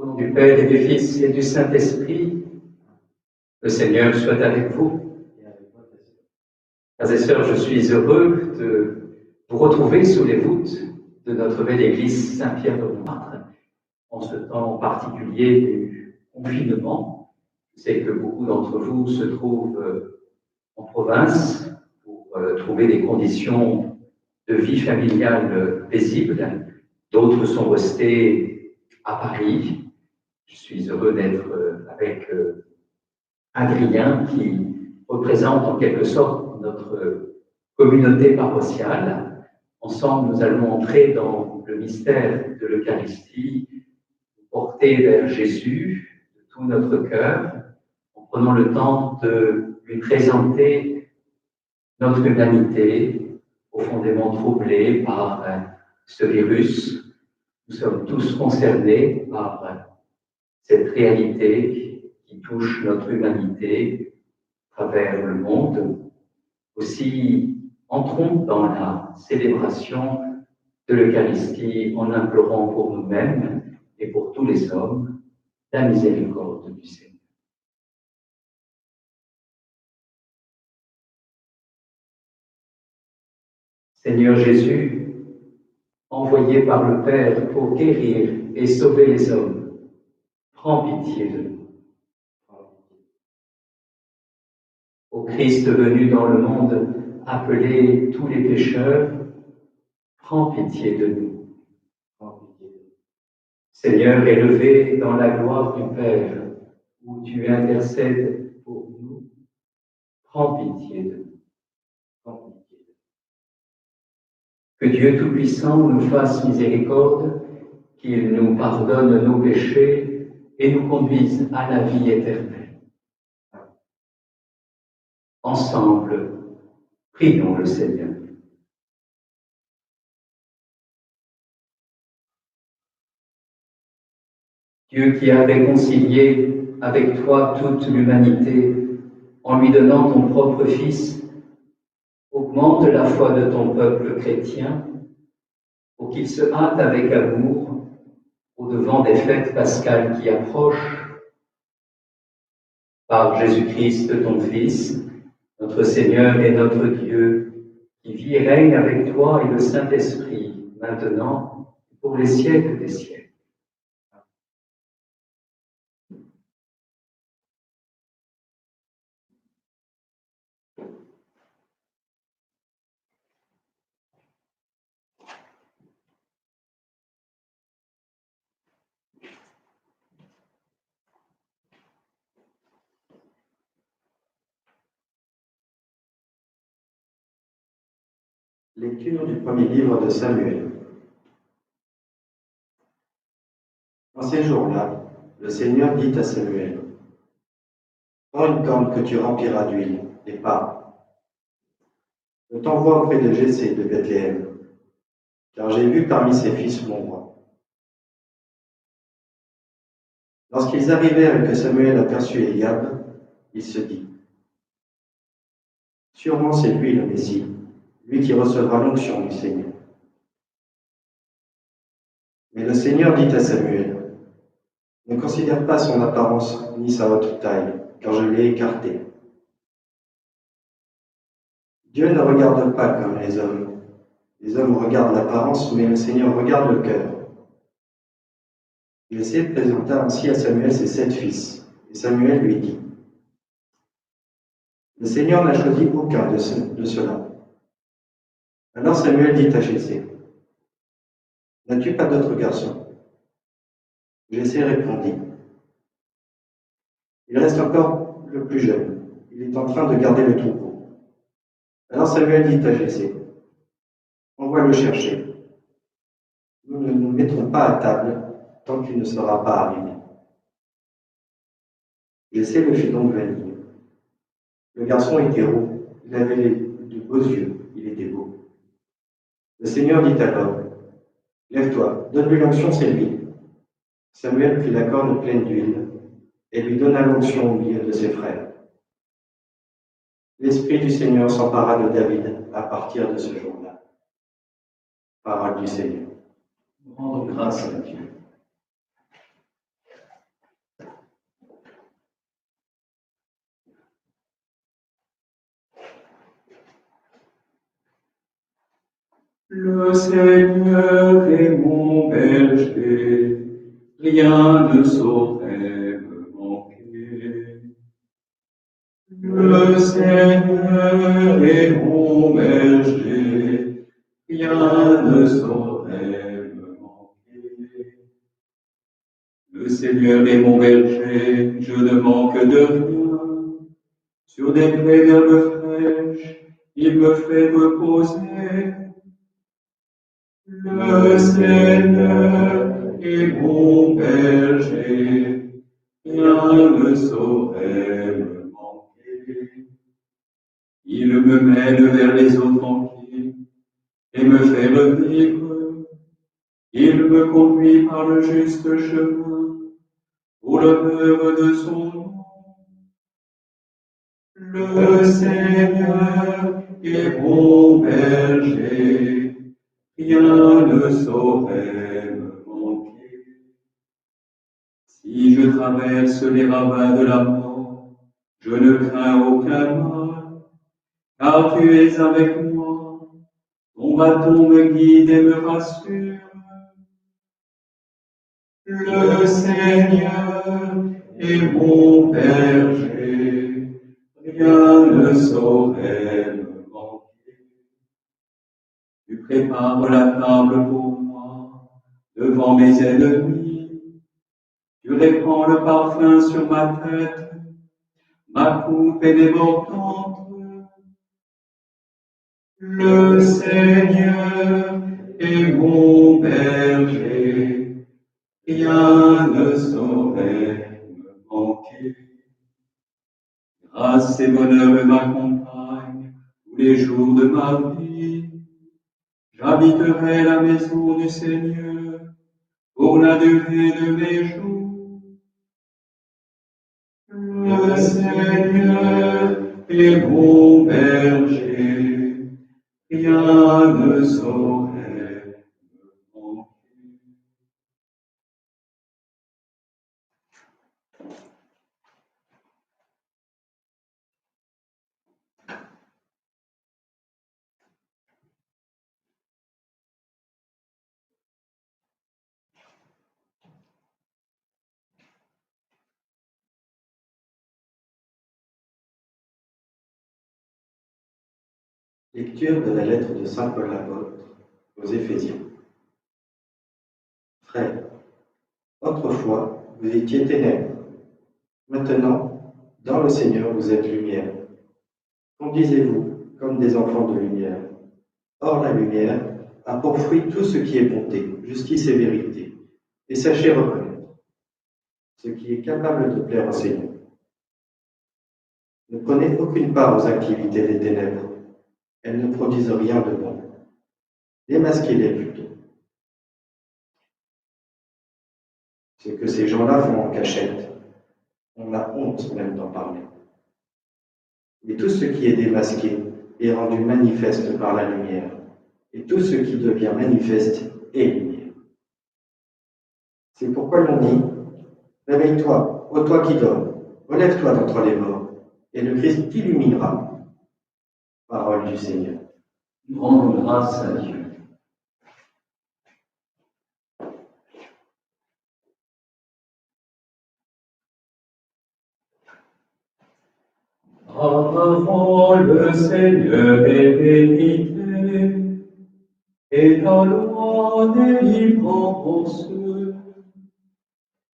Au nom du Père et du Fils et du Saint-Esprit, le Seigneur soit avec vous. Frères et sœurs, je suis heureux de vous retrouver sous les voûtes de notre belle église Saint-Pierre de Montmartre, en ce temps particulier du confinement. Je sais que beaucoup d'entre vous se trouvent en province pour trouver des conditions de vie familiale paisibles. D'autres sont restés à Paris. Je suis heureux d'être avec Adrien, qui représente en quelque sorte notre communauté paroissiale. Ensemble, nous allons entrer dans le mystère de l'Eucharistie, porter vers Jésus de tout notre cœur, en prenant le temps de lui présenter notre humanité, profondément troublée par ce virus. Nous sommes tous concernés par cette réalité qui touche notre humanité à travers le monde. Aussi, entrons dans la célébration de l'Eucharistie en implorant pour nous-mêmes et pour tous les hommes la miséricorde du Seigneur. Seigneur Jésus, envoyé par le Père pour guérir et sauver les hommes, prends pitié de nous. Ô Christ venu dans le monde, appeler tous les pécheurs, prends pitié de nous. Seigneur, élevé dans la gloire du Père, où tu intercèdes pour nous, prends pitié de nous. Que Dieu Tout-Puissant nous fasse miséricorde, qu'il nous pardonne nos péchés et nous conduise à la vie éternelle. Ensemble, prions le Seigneur. Dieu qui a réconcilié avec toi toute l'humanité en lui donnant ton propre Fils, augmente la foi de ton peuple chrétien pour qu'il se hâte avec amour au-devant des fêtes pascales qui approchent. Par Jésus-Christ, ton Fils, notre Seigneur et notre Dieu, qui vit et règne avec toi et le Saint-Esprit, maintenant et pour les siècles des siècles. Lecture du premier livre de Samuel. En ces jours-là, le Seigneur dit à Samuel: prends une corne que tu rempliras d'huile et pars. Je t'envoie auprès de Jessé de Bethléem, car j'ai vu parmi ses fils mon roi. Lorsqu'ils arrivèrent et que Samuel aperçut Eliab, il se dit: sûrement c'est lui le Messie, lui qui recevra l'onction du Seigneur. Mais le Seigneur dit à Samuel: ne considère pas son apparence ni sa haute taille, car je l'ai écarté. Dieu ne regarde pas comme les hommes. Les hommes regardent l'apparence, mais le Seigneur regarde le cœur. Jessé présenta ainsi à Samuel ses 7 fils, et Samuel lui dit: le Seigneur n'a choisi aucun de ceux-là. Alors Samuel dit à Jessé: n'as-tu pas d'autres garçons? Jessé répondit: il reste encore le plus jeune, il est en train de garder le troupeau. Alors Samuel dit à Jessé: envoie le chercher. Nous ne nous mettrons pas à table tant qu'il ne sera pas arrivé. Jessé le fit donc venir. Le garçon était roux, il avait de beaux yeux, il était beau. Le Seigneur dit alors: lève-toi, donne-lui l'onction, c'est lui. Samuel prit la corne pleine d'huile et lui donna l'onction au milieu de ses frères. L'Esprit du Seigneur s'empara de David à partir de ce jour-là. Parole du Seigneur. Rendre grâce à Dieu. Le Seigneur est mon berger, rien ne saurait me manquer. Le Seigneur est mon berger, rien ne saurait me manquer. Le Seigneur est mon berger, je ne manque de rien. Sur des prés d'herbes fraîches, il me fait reposer. Le Seigneur est mon berger, rien ne saurait me manquer. Il me mène vers les eaux tranquilles et me fait revivre. Il me conduit par le juste chemin pour l'honneur de son nom. Le Seigneur est mon berger, rien ne saurait me manquer. Si je traverse les ravins de la mort, je ne crains aucun mal, car tu es avec moi. Ton bâton me guide et me rassure. Le Seigneur est mon berger, rien ne saurait me manquer. Tu prépares la table pour moi, devant mes ennemis. Tu répands le parfum sur ma tête, ma coupe est débordante. Le Seigneur est mon berger, rien ne saurait me manquer. Grâce et bonheur m'accompagnent tous les jours de ma vie. J'habiterai la maison du Seigneur pour la durée de mes jours. Le Seigneur est mon berger, rien ne saurait me manquer. Lecture de la lettre de saint Paul l'apôtre aux Éphésiens. Frères, autrefois vous étiez ténèbres, maintenant, dans le Seigneur, vous êtes lumière. Conduisez-vous comme des enfants de lumière. Or, la lumière a pour fruit tout ce qui est bonté, justice et vérité, et sachez reconnaître ce qui est capable de plaire au Seigneur. Ne prenez aucune part aux activités des ténèbres. Elles ne produisent rien de bon. Démasquez-les plutôt. Ce que ces gens-là font en cachette, on a honte même d'en parler. Et tout ce qui est démasqué est rendu manifeste par la lumière. Et tout ce qui devient manifeste est lumière. C'est pourquoi l'on dit, réveille-toi, ô toi qui dors, relève-toi d'entre les morts, et le Christ t'illuminera. Parole du Seigneur. Rendons grâce à Dieu. Avant le Seigneur est vérité, et ta loi délivrance.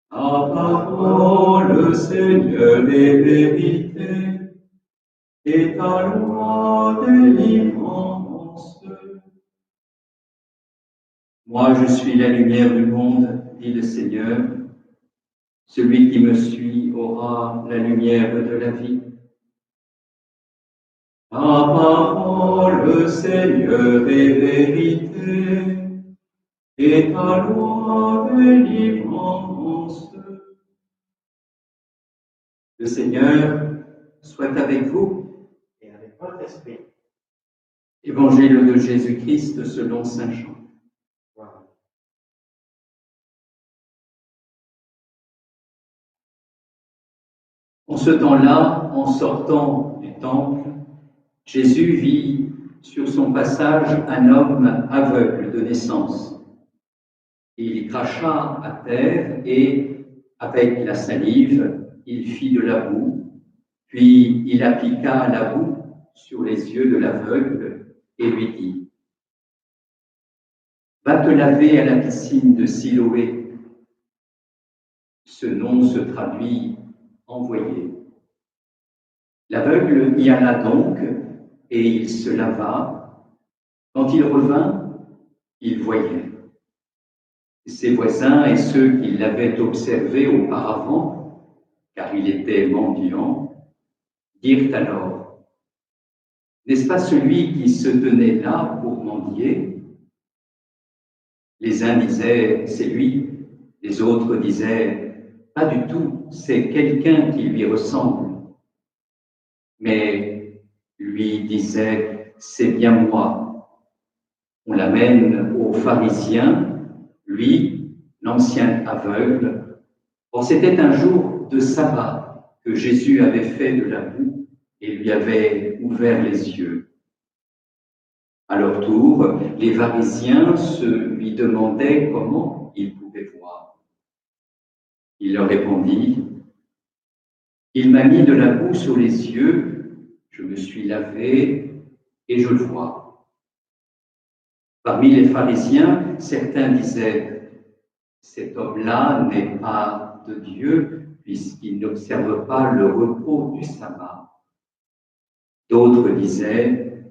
Ta parole, Seigneur, est vérité, et ta loi délivrance. Moi, je suis la lumière du monde, dit le Seigneur. Celui qui me suit aura la lumière de la vie. Ta parole, Seigneur, est vérité, et ta loi délivrance. Le Seigneur soit avec vous. Et avec votre esprit. Évangile de Jésus-Christ selon saint Jean. Voilà. En ce temps-là, en sortant du temple, Jésus vit sur son passage un homme aveugle de naissance. Il cracha à terre et, avec la salive, il fit de la boue, puis il appliqua la boue sur les yeux de l'aveugle et lui dit : « Va te laver à la piscine de Siloé. » Ce nom se traduit « envoyé ». L'aveugle y alla donc et il se lava. Quand il revint, il voyait. Ses voisins et ceux qui l'avaient observé auparavant, car il était mendiant, dirent alors : « N'est-ce pas celui qui se tenait là pour mendier ? » Les uns disaient : « C'est lui », les autres disaient : « Pas du tout, c'est quelqu'un qui lui ressemble. » Mais lui disait : « C'est bien moi. » On l'amène aux pharisiens, lui, l'ancien aveugle. Or, c'était un jour de sabbat que Jésus avait fait de la boue et lui avait ouvert les yeux. À leur tour, les pharisiens lui demandaient comment il pouvait voir. Il leur répondit : « Il m'a mis de la boue sur les yeux, je me suis lavé et je vois. » Parmi les pharisiens, certains disaient : « Cet homme-là n'est pas de Dieu, puisqu'il n'observe pas le repos du sabbat. » D'autres disaient :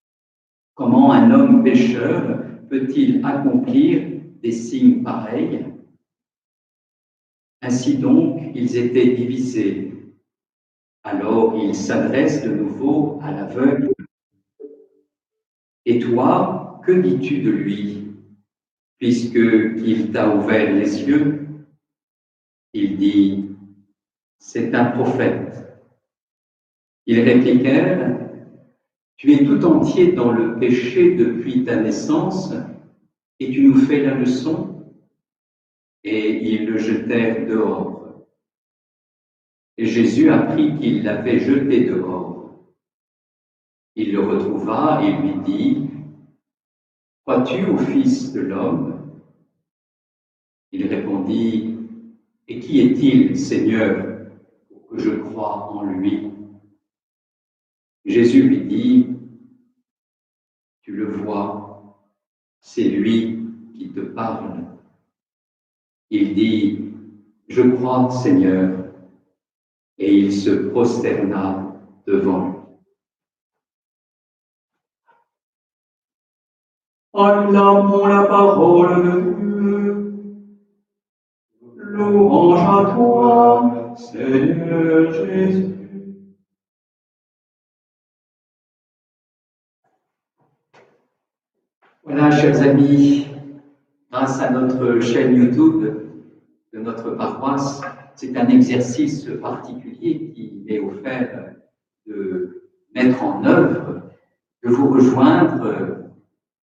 « Comment un homme pécheur peut-il accomplir des signes pareils ?» Ainsi donc, ils étaient divisés. Alors il s'adresse de nouveau à l'aveugle. « Et toi, que dis-tu de lui, puisqu'il t'a ouvert les yeux ?» Il dit : « C'est un prophète. » Ils répliquèrent : « Tu es tout entier dans le péché depuis ta naissance, et tu nous fais la leçon ?» Et ils le jetèrent dehors. Et Jésus apprit qu'il l'avait jeté dehors. Il le retrouva et lui dit : « Crois-tu au Fils de l'homme ? » Il répondit : « Et qui est-il, Seigneur, pour que je croie en lui ?» Jésus lui dit : « Tu le vois, c'est lui qui te parle. » Il dit : « Je crois, Seigneur. » Et il se prosterna devant lui. Acclamons la parole de Dieu. Louange à toi, Seigneur Jésus. Voilà, chers amis, grâce à notre chaîne YouTube de notre paroisse, c'est un exercice particulier qui m'est offert de mettre en œuvre, de vous rejoindre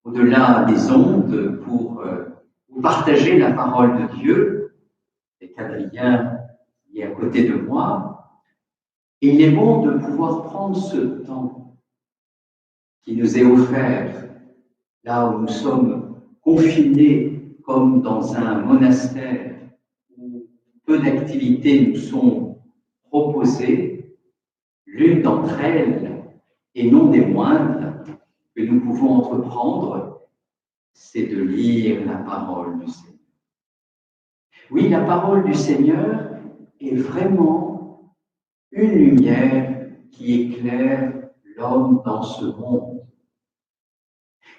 au-delà des ondes pour vous partager la parole de Dieu, avec Adrien qui est à côté de moi. Et il est bon de pouvoir prendre ce temps qui nous est offert là où nous sommes confinés comme dans un monastère où peu d'activités nous sont proposées. L'une d'entre elles, et non des moindres, que nous pouvons entreprendre, c'est de lire la parole du Seigneur. Oui, la parole du Seigneur est vraiment une lumière qui éclaire l'homme dans ce monde.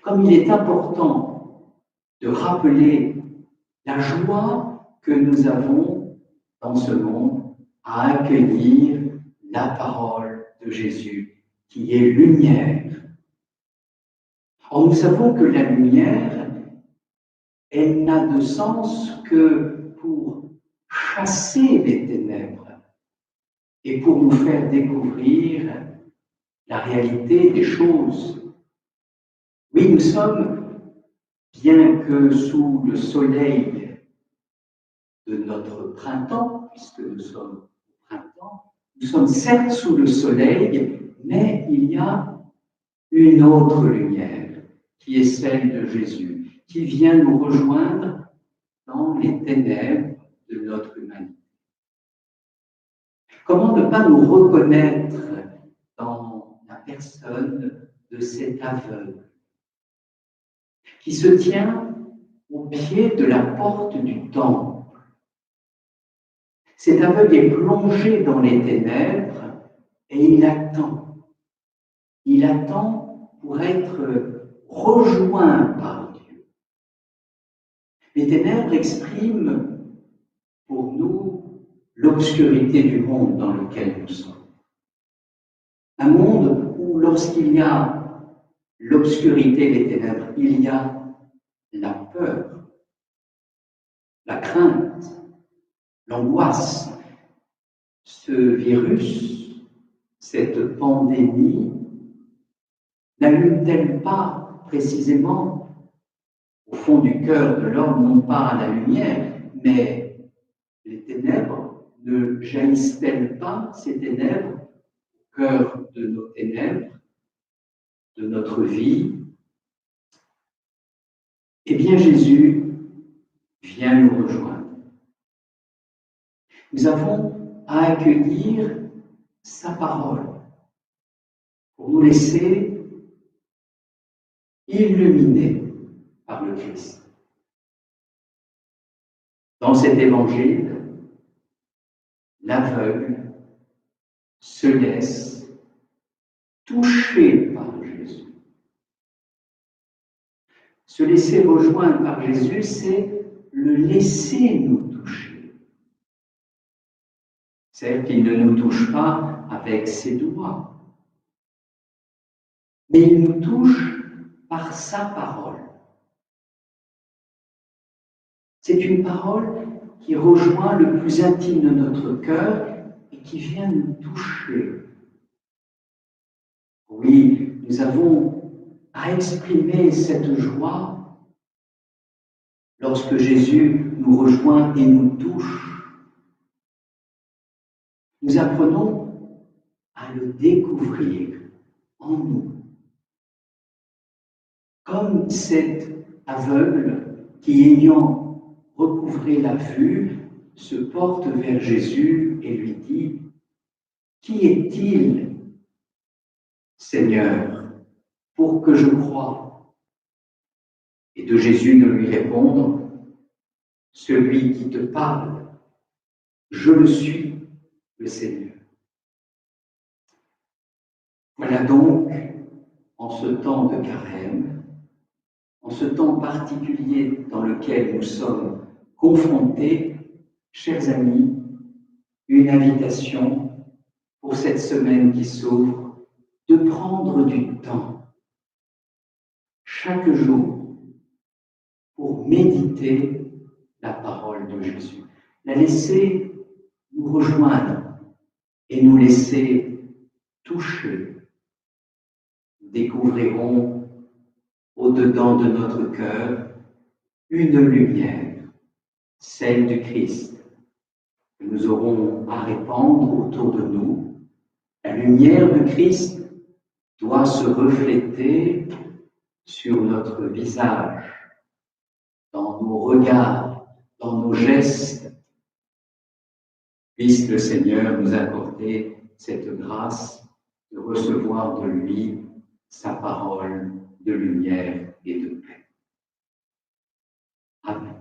Comme il est important de rappeler la joie que nous avons dans ce monde à accueillir la parole de Jésus, qui est lumière. Or, nous savons que la lumière, elle n'a de sens que pour chasser les ténèbres et pour nous faire découvrir la réalité des choses. Oui, nous sommes, bien que sous le soleil de notre printemps, puisque nous sommes au printemps, nous sommes certes sous le soleil, mais il y a une autre lumière, qui est celle de Jésus, qui vient nous rejoindre dans les ténèbres de notre humanité. Comment ne pas nous reconnaître dans la personne de cet aveugle qui se tient au pied de la porte du temple? Cet aveugle est plongé dans les ténèbres et il attend. Il attend pour être rejoint par Dieu. Les ténèbres expriment pour nous l'obscurité du monde dans lequel nous sommes. Un monde où lorsqu'il y a l'obscurité, les ténèbres, il y a la peur, la crainte, l'angoisse. Ce virus, cette pandémie, n'allume-t-elle pas précisément au fond du cœur de l'homme, non pas la lumière, mais les ténèbres? Ne jaillissent-elles pas, ces ténèbres, au cœur de nos ténèbres, de notre vie? Eh bien, Jésus vient nous rejoindre. Nous avons à accueillir sa parole pour nous laisser illuminer par le Christ. Dans cet évangile, l'aveugle se laisse toucher par Jésus. Se laisser rejoindre par Jésus, c'est le laisser nous toucher. Certes, il ne nous touche pas avec ses doigts, mais il nous touche par sa parole. C'est une parole qui rejoint le plus intime de notre cœur et qui vient nous toucher. Oui, nous avons à exprimer cette joie lorsque Jésus nous rejoint et nous touche. Nous apprenons à le découvrir en nous. Comme cet aveugle qui, ayant recouvré la vue, se porte vers Jésus et lui dit « Qui est-il, Seigneur, pour que je croie ?» Et de Jésus de lui répondre « Celui qui te parle, je le suis, le Seigneur. » Voilà donc, en ce temps de carême, en ce temps particulier dans lequel nous sommes confrontés, chers amis, une invitation pour cette semaine qui s'ouvre, de prendre du temps, chaque jour, pour méditer la parole de Jésus, la laisser nous rejoindre et nous laisser toucher. Nous découvrirons au-dedans de notre cœur une lumière, celle du Christ, que nous aurons à répandre autour de nous. La lumière de Christ doit se refléter sur notre visage, dans nos regards, dans nos gestes. Puisse le Seigneur nous accorder cette grâce de recevoir de lui sa parole de lumière et de paix. Amen.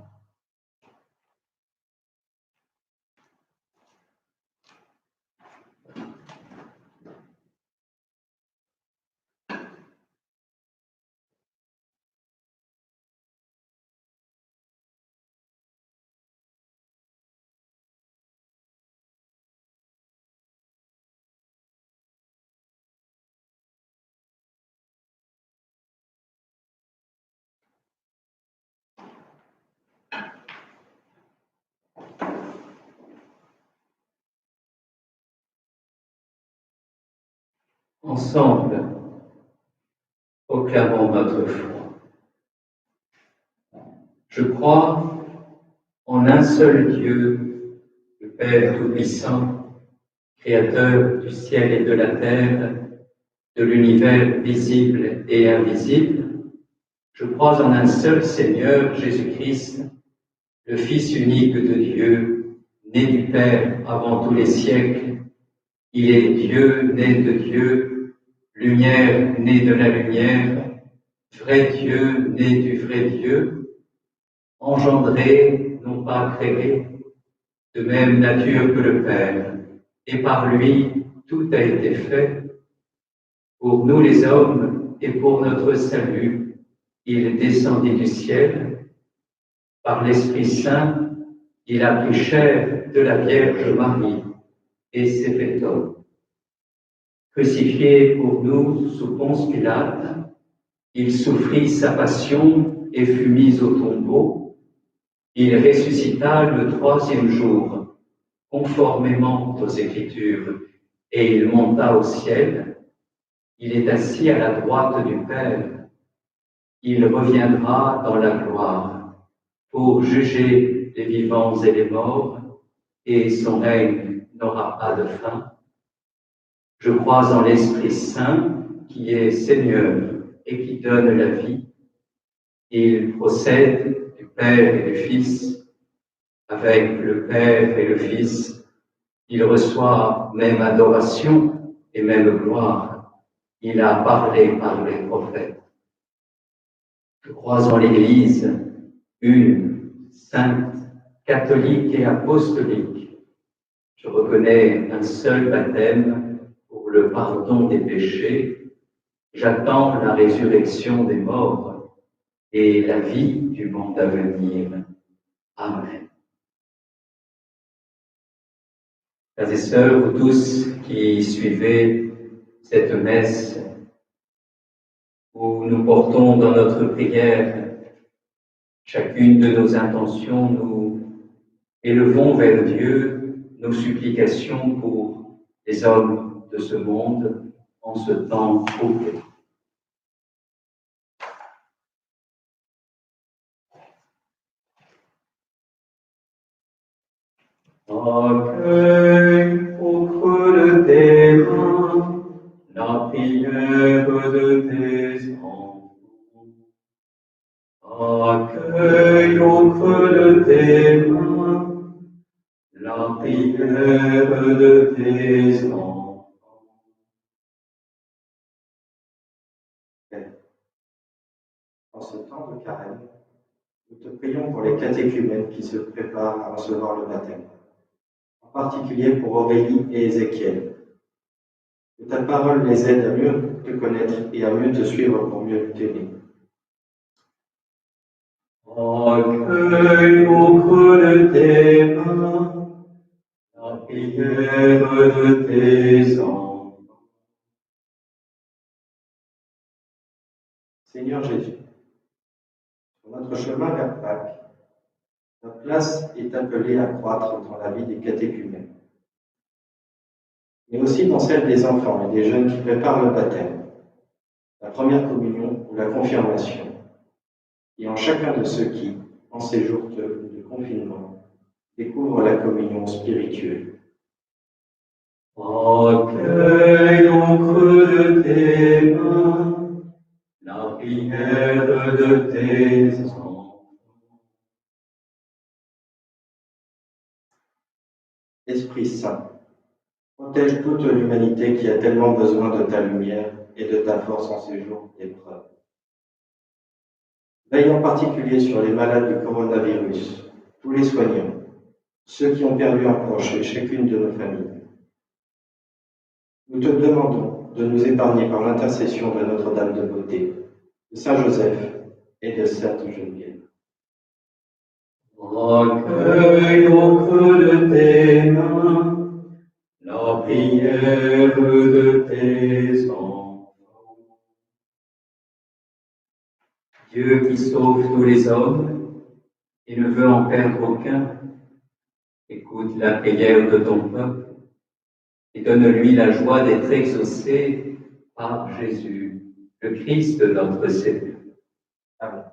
Ensemble, proclamons notre foi. Je crois en un seul Dieu, le Père Tout-Puissant, Créateur du ciel et de la terre, de l'univers visible et invisible, je crois en un seul Seigneur, Jésus-Christ, le Fils unique de Dieu, né du Père avant tous les siècles. Il est Dieu, né de Dieu, lumière, né de la lumière, vrai Dieu, né du vrai Dieu, engendré, non pas créé, de même nature que le Père, et par lui tout a été fait. Pour nous les hommes et pour notre salut, il descendit du ciel. Par l'Esprit Saint, il a pris chair de la Vierge Marie et s'est fait homme. Crucifié pour nous sous Ponce Pilate, il souffrit sa passion et fut mis au tombeau. Il ressuscita le troisième jour, conformément aux Écritures, et il monta au ciel. Il est assis à la droite du Père. Il reviendra dans la gloire pour juger les vivants et les morts, et son règne n'aura pas de fin. Je crois en l'Esprit Saint, qui est Seigneur et qui donne la vie. Il procède du Père et du Fils. Avec le Père et le Fils, il reçoit même adoration et même gloire. Il a parlé par les prophètes. Je crois en l'Église, une, sainte, catholique et apostolique. Je reconnais un seul baptême pour le pardon des péchés. J'attends la résurrection des morts et la vie du monde à venir. Amen. Frères et sœurs, vous tous qui suivez cette messe, où nous portons dans notre prière chacune de nos intentions, nous élevons vers Dieu nos supplications pour les hommes de ce monde en ce temps troublé. Accueille au creux de tes mains la prière de tes enfants. Accueille au creux de tes mains la prière de tes enfants. En ce temps de carême, nous te prions pour les catéchumènes qui se préparent à recevoir le baptême, en particulier pour Aurélie et Ézéchiel. Que ta parole les aide à mieux te connaître et à mieux te suivre pour mieux t'aimer. Accueille au creux de tes mains la prière de tes enfants. Seigneur Jésus, sur notre chemin vers Pâques, ta place est appelée à croître dans la vie des catéchumènes, mais aussi dans celle des enfants et des jeunes qui préparent le baptême, la première communion ou la confirmation, et en chacun de ceux qui, en ces jours de confinement, découvrent la communion spirituelle. Accueille au creux de tes mains la prière de tes enfants. Esprit Saint, protège toute l'humanité qui a tellement besoin de ta lumière et de ta force en ces jours d'épreuve. Veille en particulier sur les malades du coronavirus, tous les soignants, ceux qui ont perdu un proche et chacune de nos familles. Nous te demandons de nous épargner par l'intercession de Notre-Dame de Beauté, de Saint Joseph et de Sainte Geneviève. Accueille au creux de tes mains la prière de tes enfants. Dieu qui sauve tous les hommes et ne veut en perdre aucun, écoute la prière de ton peuple et donne-lui la joie d'être exaucé par Jésus, le Christ notre Seigneur. Amen.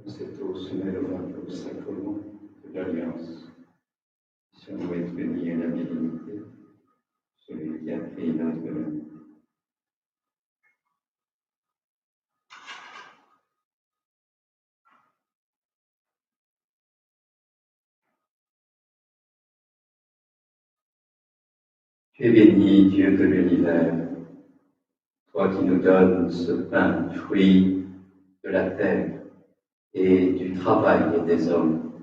Cette eau se mêlera au sacrement de l'Alliance. Puissions-nous être unis à la divinité, celui qui a pris notre main. Tu es béni, Dieu de l'univers, toi qui nous donnes ce pain, fruit de la terre et du travail des hommes.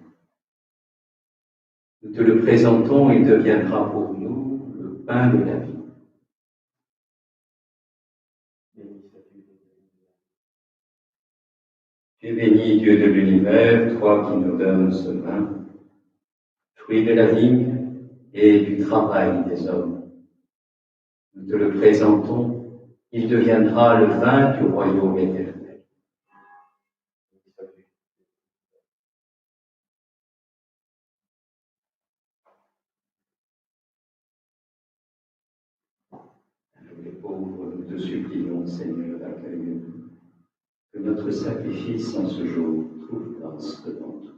Nous te le présentons, il deviendra pour nous le pain de la vie. Tu es béni, Dieu de l'univers, toi qui nous donnes ce pain, fruit de la vigne et du travail des hommes. Nous te le présentons, il deviendra le vin du royaume éternel. Les pauvres, nous te supplions, Seigneur, accueille-nous, que notre sacrifice en ce jour trouve grâce devant toi.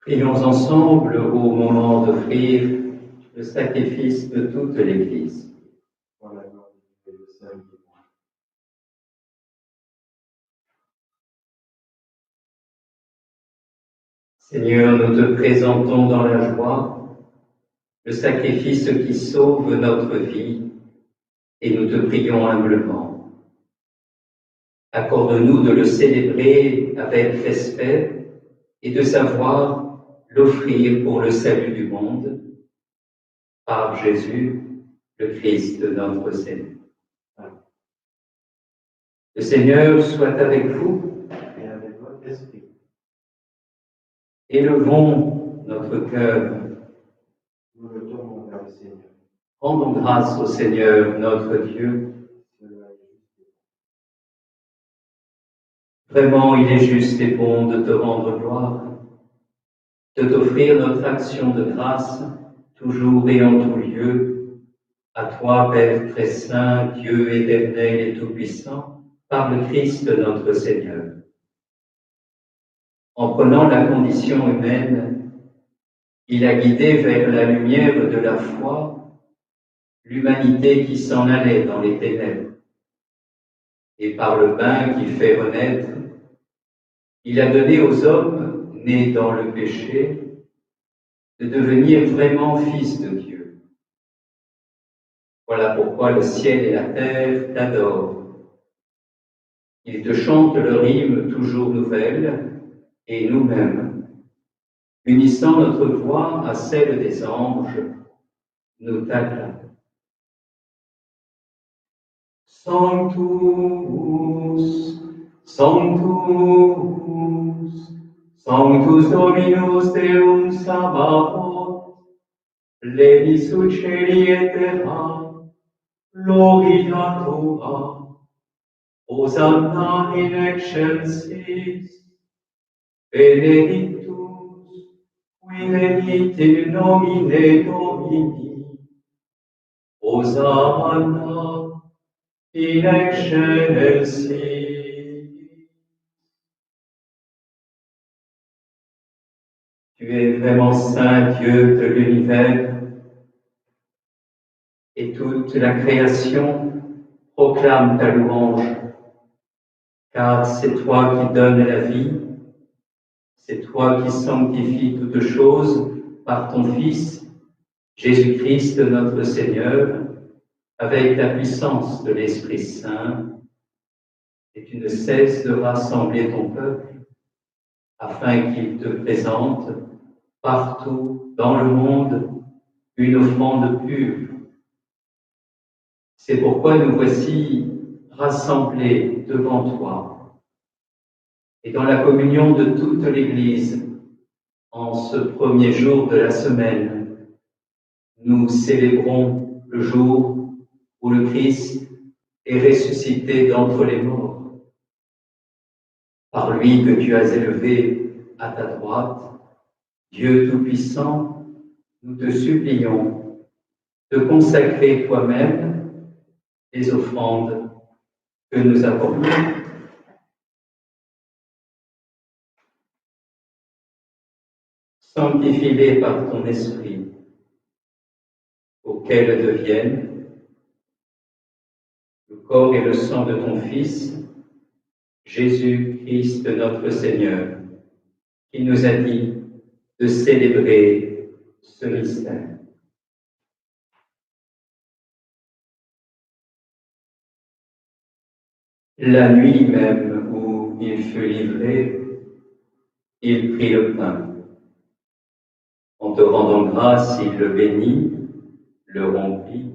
Prions ensemble au moment d'offrir le sacrifice de toute l'Église. Pour la gloire de Dieu et le salut du monde. Seigneur, nous te présentons dans la joie le sacrifice qui sauve notre vie et nous te prions humblement. Accorde-nous de le célébrer avec respect et de savoir l'offrir pour le salut du monde, par Jésus, le Christ notre Seigneur. Le Seigneur soit avec vous. Et avec votre esprit. Élevons notre cœur. Nous le tournons vers le Seigneur. Rendons grâce au Seigneur notre Dieu. Cela est juste. Vraiment, il est juste et bon de te rendre gloire, de t'offrir notre action de grâce, toujours et en tout lieu, à toi, Père très saint, Dieu éternel et tout-puissant, par le Christ notre Seigneur. En prenant la condition humaine, il a guidé vers la lumière de la foi l'humanité qui s'en allait dans les ténèbres. Et par le pain qui fait renaître, il a donné aux hommes, nés dans le péché, de devenir vraiment fils de Dieu. Voilà pourquoi le ciel et la terre t'adorent. Ils te chantent leur hymne toujours nouvelle, et nous-mêmes, unissant notre voix à celle des anges, nous t'acclamons. Sanctus, Sanctus, Sanctus Dominus Deum Sabaoth, pleni sui cieli et terra, gloria tua, Hosanna in excelsis, benedictus, qui venit in nomine Domini, Hosanna in excelsis. Tu es vraiment saint Dieu de l'univers, et toute la création proclame ta louange, car c'est toi qui donnes la vie, c'est toi qui sanctifies toutes choses par ton Fils, Jésus-Christ notre Seigneur, avec la puissance de l'Esprit Saint, et tu ne cesses de rassembler ton peuple, afin qu'il te présente partout dans le monde une offrande pure. C'est pourquoi nous voici rassemblés devant toi et dans la communion de toute l'Église en ce premier jour de la semaine. nous célébrons le jour où le Christ est ressuscité d'entre les morts. Par lui que tu as élevé à ta droite, Dieu Tout-Puissant, nous te supplions de consacrer toi-même les offrandes que nous apportons. Sanctifie-les par ton esprit, pour qu'elles deviennent le corps et le sang de ton Fils, Jésus-Christ notre Seigneur, qui nous a dit de célébrer ce mystère. La nuit même où il fut livré, il prit le pain. En te rendant grâce, il le bénit, le rompit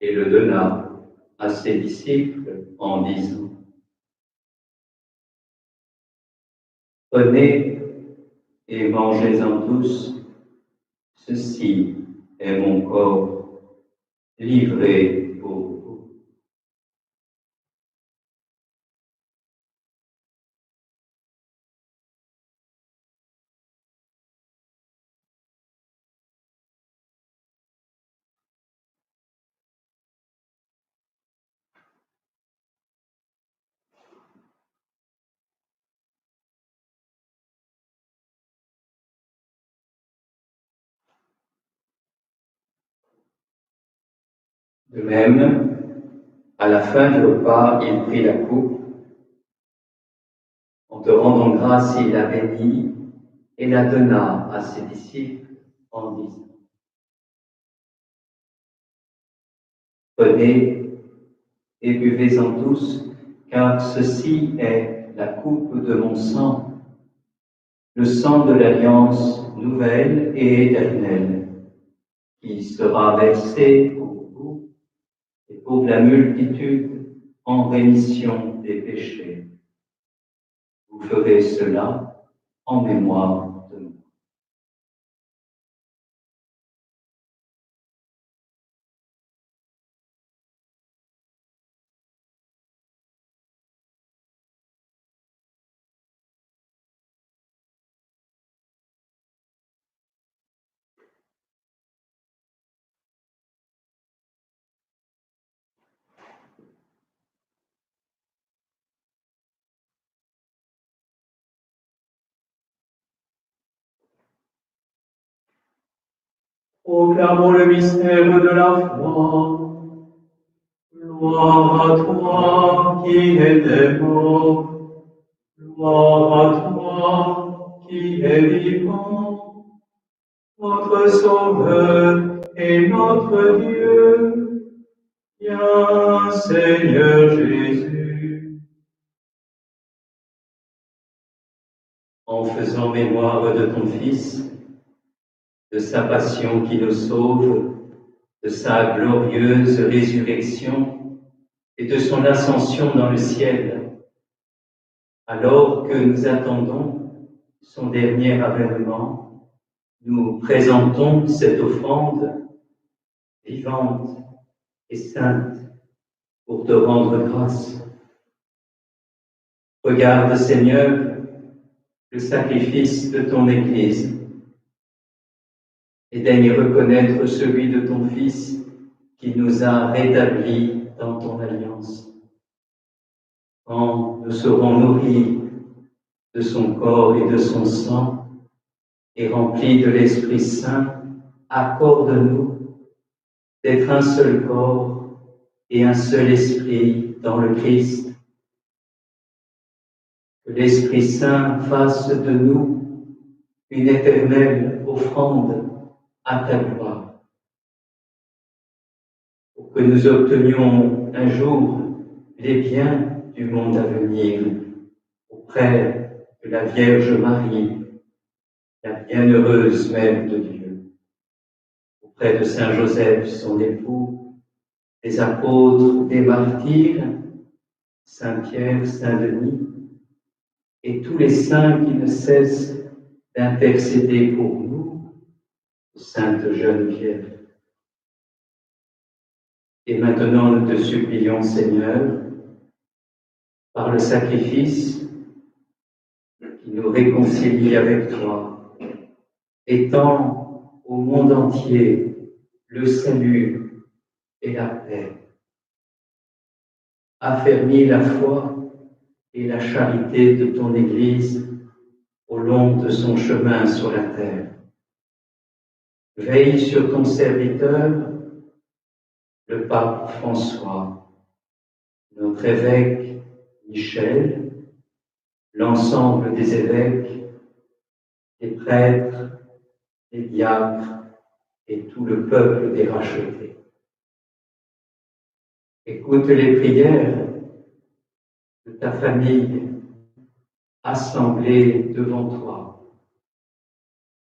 et le donna à ses disciples en disant: Prenez et mangez-en tous, ceci est mon corps livré pour vous. De même, à la fin du repas, il prit la coupe. En te rendant grâce, il la bénit et la donna à ses disciples en disant: Prenez et buvez-en tous, car ceci est la coupe de mon sang, le sang de l'alliance nouvelle et éternelle, qui sera versé pour vous et pour la multitude en rémission des péchés. Vous ferez cela en mémoire de moi. Proclamons le mystère de la foi. Gloire à toi qui es mort. Gloire à toi qui es vivant. Notre Sauveur et notre Dieu. Viens, Seigneur Jésus. En faisant mémoire de ton Fils, de sa passion qui nous sauve, de sa glorieuse résurrection et de son ascension dans le ciel, alors que nous attendons son dernier avènement, nous présentons cette offrande vivante et sainte pour te rendre grâce. Regarde, Seigneur, le sacrifice de ton Église et daigne reconnaître celui de ton Fils qui nous a rétablis dans ton alliance. Quand nous serons nourris de son corps et de son sang et remplis de l'Esprit Saint, accorde-nous d'être un seul corps et un seul esprit dans le Christ. Que l'Esprit Saint fasse de nous une éternelle offrande à ta gloire, pour que nous obtenions un jour les biens du monde à venir auprès de la Vierge Marie, la bienheureuse Mère de Dieu, auprès de Saint Joseph, son époux, des apôtres, des martyrs, Saint Pierre, Saint Denis, et tous les saints qui ne cessent d'intercéder pour nous, Sainte Geneviève, Et maintenant, nous te supplions, Seigneur, par le sacrifice qui nous réconcilie avec toi, étends au monde entier le salut et la paix. Affermis la foi et la charité de ton Église au long de son chemin sur la terre. Veille sur ton serviteur, le pape François, notre évêque Michel, l'ensemble des évêques, des prêtres, des diacres et tout le peuple des rachetés. Écoute les prières de ta famille assemblée devant toi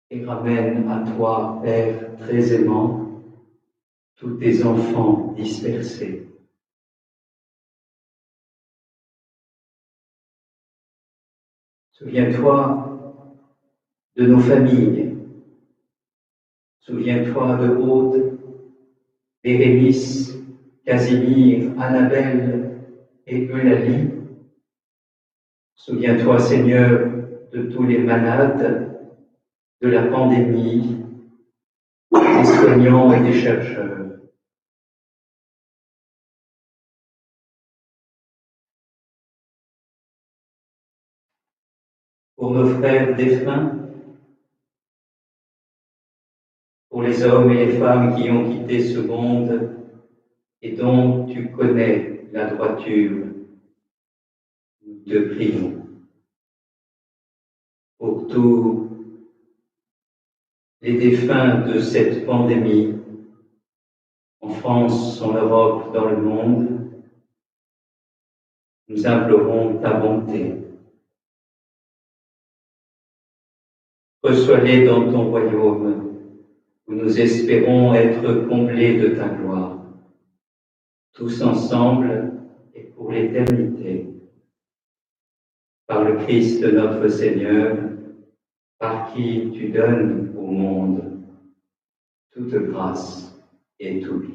et ramène à toi, Père très aimant, tous tes enfants dispersés. Souviens-toi de nos familles. Souviens-toi de Aude, Bérénice, Casimir, Annabelle et Eulalie. Souviens-toi, Seigneur, de tous les malades, de la pandémie, des soignants et des chercheurs. Pour nos frères défunts, pour les hommes et les femmes qui ont quitté ce monde et dont tu connais la droiture, nous te prions. Pour tous les défunts de cette pandémie, en France, en Europe, dans le monde, nous implorons ta bonté. Reçois-les dans ton royaume, où nous espérons être comblés de ta gloire, tous ensemble et pour l'éternité. Par le Christ notre Seigneur, par qui tu donnes au monde toute grâce et tout bien.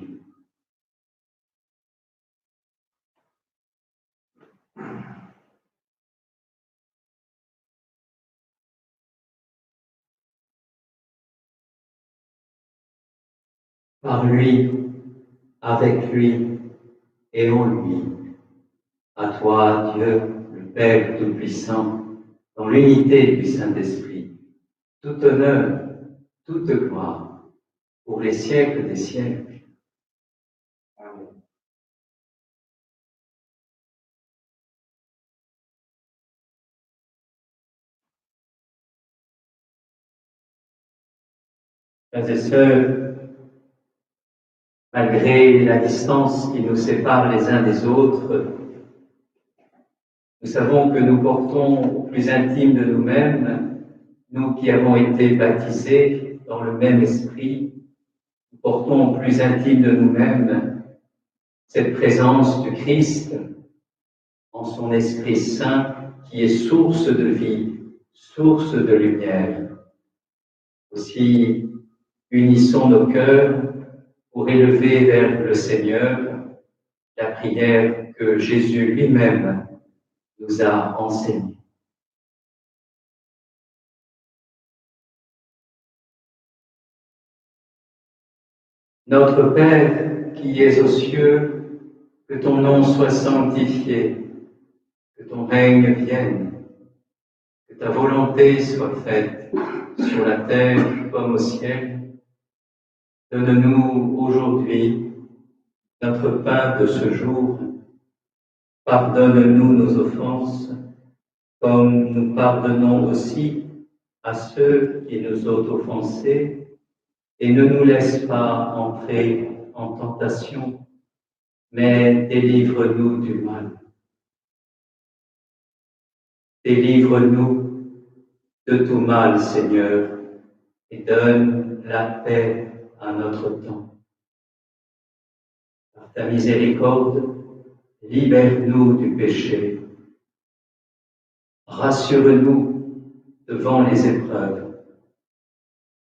Par lui, avec lui et en lui, à toi, Dieu, le Père Tout-Puissant, dans l'unité du Saint-Esprit, tout honneur, toute gloire, pour les siècles des siècles. Amen. Frères et sœurs, malgré la distance qui nous sépare les uns des autres, nous savons que nous portons au plus intime de nous-mêmes, nous qui avons été baptisés dans le même esprit, nous portons au plus intime de nous-mêmes cette présence du Christ en son Esprit Saint qui est source de vie, source de lumière. Aussi, unissons nos cœurs pour élever vers le Seigneur la prière que Jésus lui-même nous a enseignée. Notre Père qui es aux cieux, que ton nom soit sanctifié, que ton règne vienne, que ta volonté soit faite sur la terre comme au ciel. Donne-nous aujourd'hui notre pain de ce jour. Pardonne-nous nos offenses, comme nous pardonnons aussi à ceux qui nous ont offensés, et ne nous laisse pas entrer en tentation, mais délivre-nous du mal. Délivre-nous de tout mal, Seigneur, et donne la paix à notre temps. Par ta miséricorde, libère-nous du péché. Rassure-nous devant les épreuves.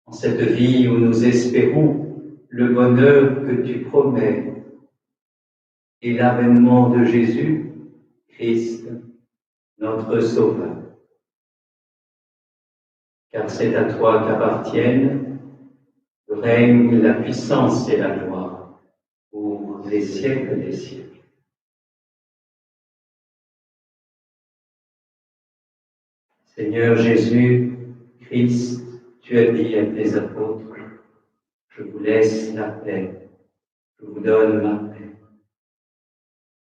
En cette vie où nous espérons le bonheur que tu promets et l'avènement de Jésus, Christ, notre Sauveur. Car c'est à toi qu'appartiennent le règne, la puissance et la gloire pour les siècles des siècles. Seigneur Jésus, Christ, tu as dit à tes apôtres, je vous laisse la paix, je vous donne ma paix.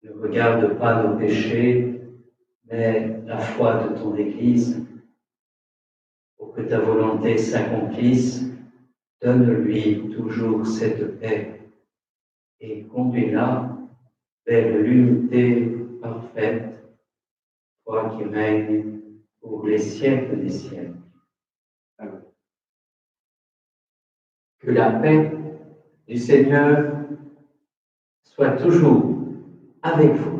Ne regarde pas nos péchés, mais la foi de ton Église. Pour que ta volonté s'accomplisse, donne-lui toujours cette paix et conduis-la vers l'unité parfaite, toi qui règnes pour les siècles des siècles. Amen. Que la paix du Seigneur soit toujours avec vous.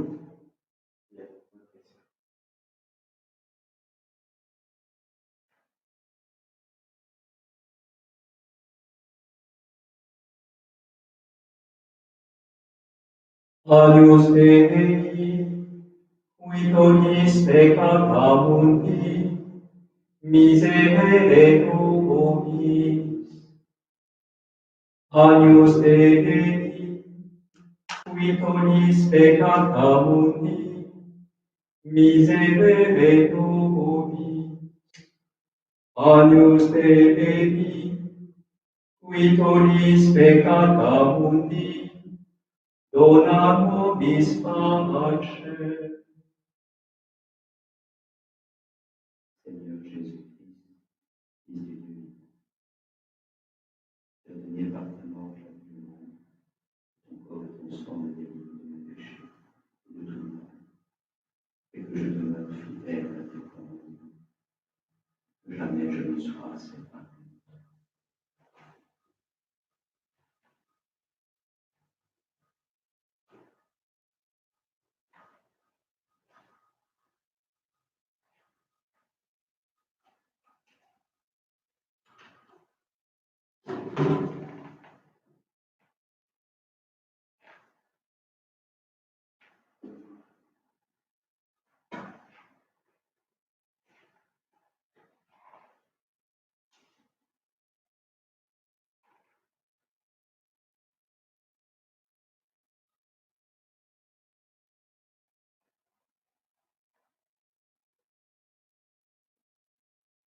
Agnus Dei, qui tollis peccata mundi, miserere nobis. Agnus Dei, qui tollis peccata mundi, miserere nobis. Agnus Dei, qui tollis peccata mundi, dona nobis pace. Seigneur Jésus-Christ, Fils de Dieu, tu as donné par ta mort du monde, ton corps et ton sang me délivrent de mes péchés et de tout mal, et que je demeure fidèle à tes commandements, que jamais je ne sois séparé.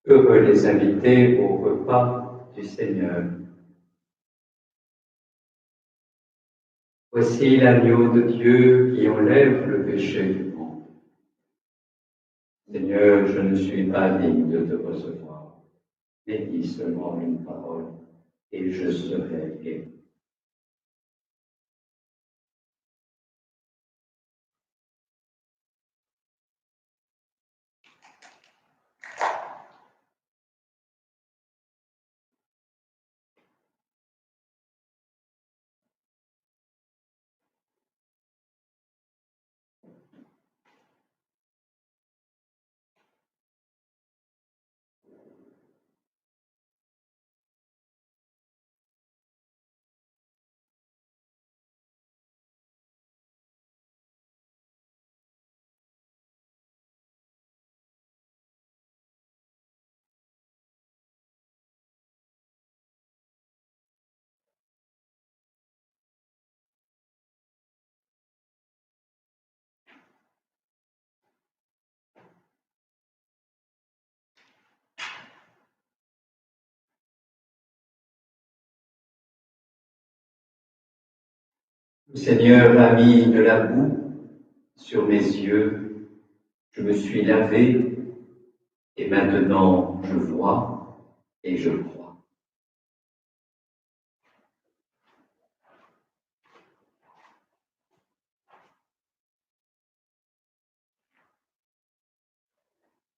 Heureux les invités au repas du Seigneur. Voici l'agneau de Dieu qui enlève le péché du monde. Seigneur, je ne suis pas digne de te recevoir, mais dis seulement une parole, et je serai guéri. Le Seigneur a mis de la boue sur mes yeux, je me suis lavé, et maintenant je vois et je crois.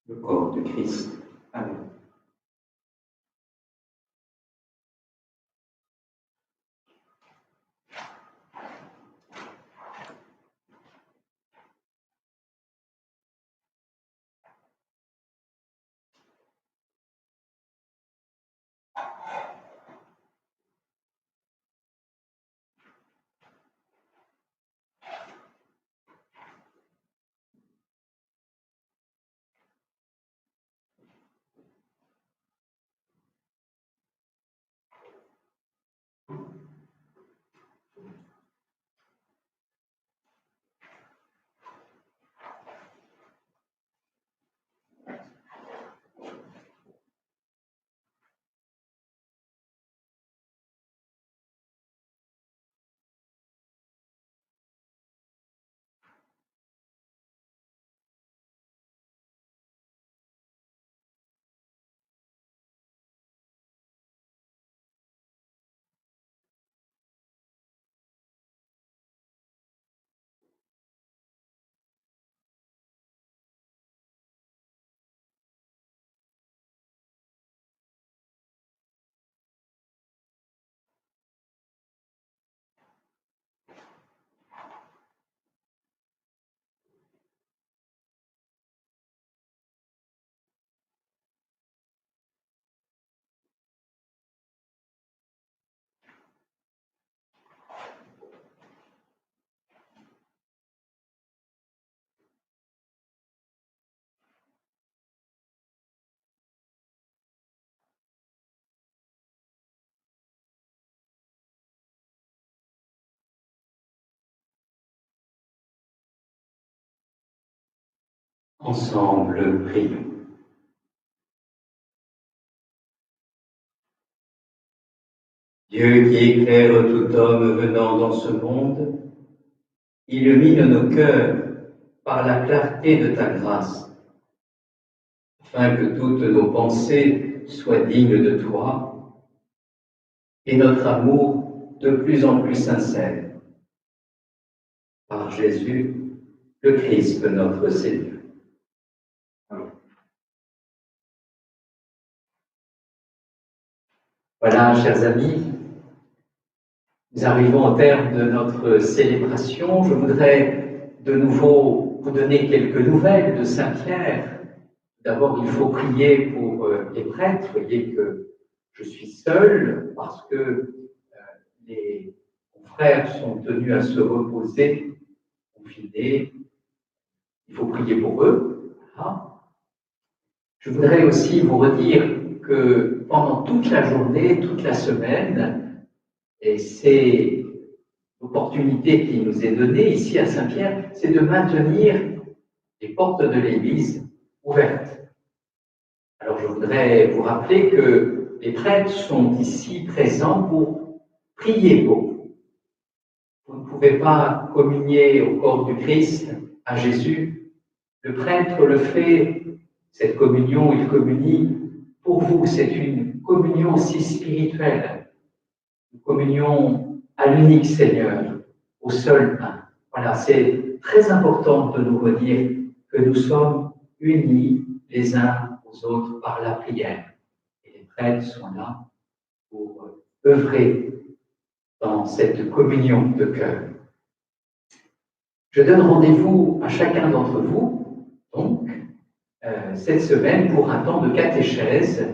Le corps de Christ. Amen. Ensemble, prions. Dieu qui éclaire tout homme venant dans ce monde, illumine nos cœurs par la clarté de ta grâce, afin que toutes nos pensées soient dignes de toi et notre amour de plus en plus sincère. Par Jésus, le Christ, notre Seigneur. Voilà, chers amis, nous arrivons au terme de notre célébration. Je voudrais de nouveau vous donner quelques nouvelles de Saint-Pierre. D'abord, il faut prier pour les prêtres. Vous voyez que je suis seul parce que les frères sont tenus à se reposer, confinés. Il faut prier pour eux. Voilà. Je voudrais aussi vous redire que pendant toute la journée, toute la semaine, et c'est l'opportunité qui nous est donnée ici à Saint-Pierre, c'est de maintenir les portes de l'Église ouvertes. Alors je voudrais vous rappeler que les prêtres sont ici présents pour prier pour vous. Vous ne pouvez pas communier au corps du Christ, à Jésus. Le prêtre le fait, cette communion, il communie pour vous. C'est une communion aussi spirituelle, une communion à l'unique Seigneur, au seul un. Voilà, c'est très important de nous redire que nous sommes unis les uns aux autres par la prière. Et les prêtres sont là pour œuvrer dans cette communion de cœur. Je donne rendez-vous à chacun d'entre vous, donc, cette semaine pour un temps de catéchèse,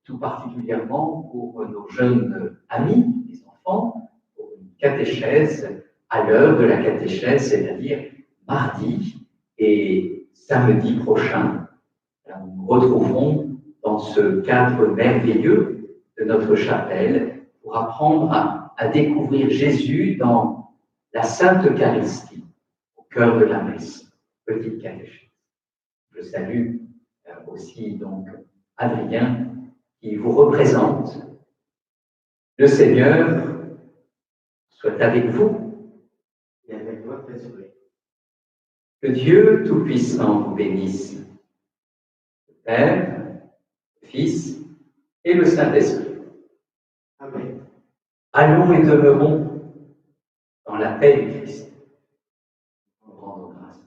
tout particulièrement pour nos jeunes amis, les enfants, pour une catéchèse à l'heure de la catéchèse, c'est-à-dire mardi et samedi prochain. Nous nous retrouverons dans ce cadre merveilleux de notre chapelle pour apprendre à découvrir Jésus dans la Sainte Eucharistie, au cœur de la messe, petite catéchèse. Je salue aussi donc Adrien qui vous représente. Le Seigneur soit avec vous. Et avec votre esprit. Que Dieu Tout-Puissant vous bénisse, le Père, le Fils et le Saint-Esprit. Amen. Allons et demeurons dans la paix du Christ. Nous rendons grâce à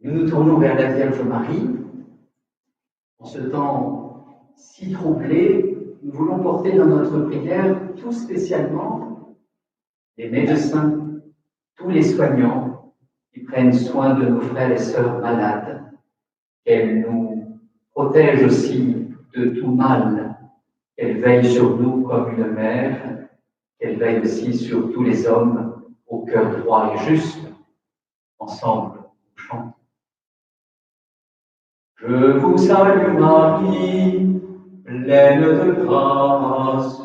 Dieu. Nous nous tournons vers la Vierge Marie. En ce temps si troublé, nous voulons porter dans notre prière tout spécialement les médecins, tous les soignants qui prennent soin de nos frères et sœurs malades, qu'elles nous protègent aussi de tout mal, qu'elles veillent sur nous comme une mère, qu'elles veillent aussi sur tous les hommes au cœur droit et juste. Ensemble, nous chantons. Je vous salue Marie, pleine de grâce.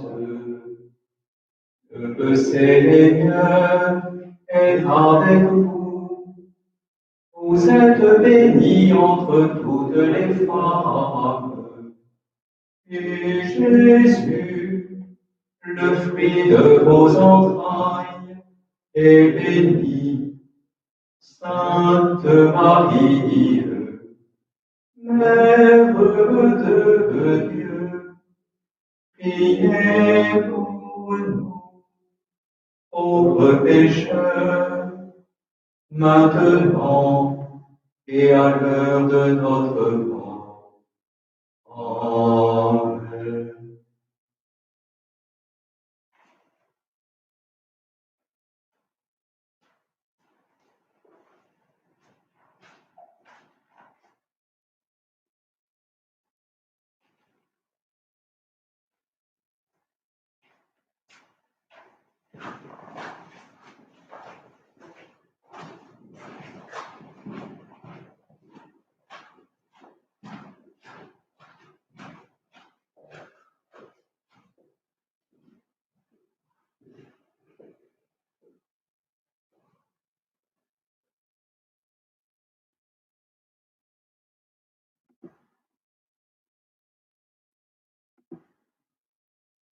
Le Seigneur est avec vous. Vous êtes bénie entre toutes les femmes. Et Jésus, le fruit de vos entrailles, est béni. Sainte Marie, Mère de Dieu, priez pour nous, pauvres pécheurs, maintenant et à l'heure de notre mort.